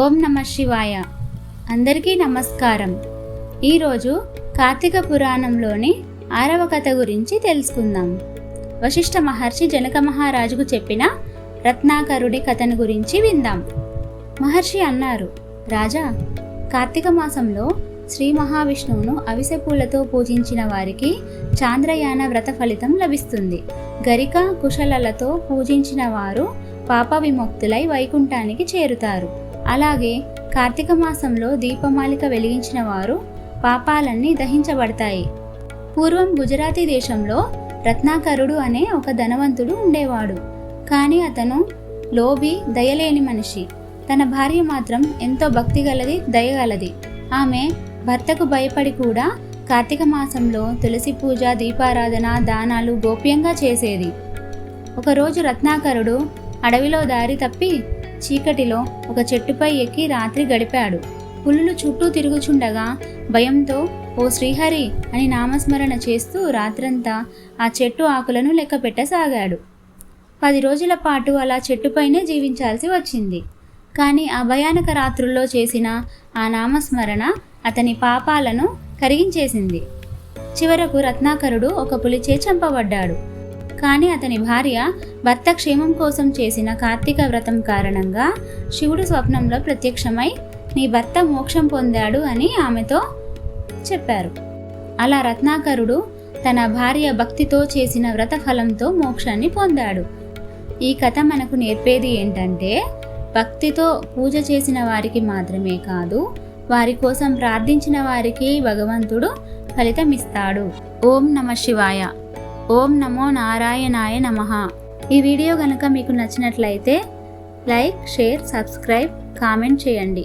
ఓం నమః శివాయ. అందరికీ నమస్కారం. ఈరోజు కార్తీక పురాణంలోని 6వ కథ గురించి తెలుసుకుందాం. వశిష్ఠ మహర్షి జనక మహారాజుకు చెప్పిన రత్నాకరుడి కథను గురించి విందాం. మహర్షి అన్నారు, రాజా, కార్తీక మాసంలో శ్రీ మహావిష్ణువును అవిసె పూలతో పూజించిన వారికి చాంద్రయాన వ్రత ఫలితం లభిస్తుంది. గరిక కుశలలతో పూజించిన వారు పాప విముక్తులై వైకుంఠానికి చేరుతారు. అలాగే కార్తీక మాసంలో దీపమాలిక వెలిగించిన వారు పాపాలన్నీ దహించబడతాయి. పూర్వం గుజరాతీ దేశంలో రత్నాకరుడు అనే ఒక ధనవంతుడు ఉండేవాడు. కానీ అతను లోభి, దయలేని మనిషి. తన భార్య మాత్రం ఎంతో భక్తిగలది, దయగలది. ఆమె భర్తకు భయపడి కూడా కార్తీక మాసంలో తులసి పూజ, దీపారాధన, దానాలు గోప్యంగా చేసేది. ఒకరోజు రత్నాకరుడు అడవిలో దారి తప్పి చీకటిలో ఒక చెట్టుపై ఎక్కి రాత్రి గడిపాడు. పులులు చుట్టూ తిరుగుచుండగా భయంతో ఓ శ్రీహరి అని నామస్మరణ చేస్తూ రాత్రంతా ఆ చెట్టు ఆకులను లెక్క పెట్టసాగాడు. 10 రోజుల పాటు అలా చెట్టుపైనే జీవించాల్సి వచ్చింది. కానీ ఆ భయానక రాత్రుల్లో చేసిన ఆ నామస్మరణ అతని పాపాలను కరిగించేసింది. చివరకు రత్నాకరుడు ఒక పులిచే చంపబడ్డాడు. కానీ అతని భార్య భర్త క్షేమం కోసం చేసిన కార్తీక వ్రతం కారణంగా శివుడు స్వప్నంలో ప్రత్యక్షమై నీ భర్త మోక్షం పొందాడు అని ఆమెతో చెప్పారు. అలా రత్నాకరుడు తన భార్య భక్తితో చేసిన వ్రత ఫలంతో మోక్షాన్ని పొందాడు. ఈ కథ మనకు నేర్పేది ఏంటంటే, భక్తితో పూజ చేసిన వారికి మాత్రమే కాదు, వారి కోసం ప్రార్థించిన వారికి భగవంతుడు ఫలితమిస్తాడు. ఓం నమః శివాయ. ఓం నమో నారాయణాయ నమః. ఈ వీడియో కనుక మీకు నచ్చినట్లయితే లైక్, షేర్, సబ్స్క్రైబ్, కామెంట్ చేయండి.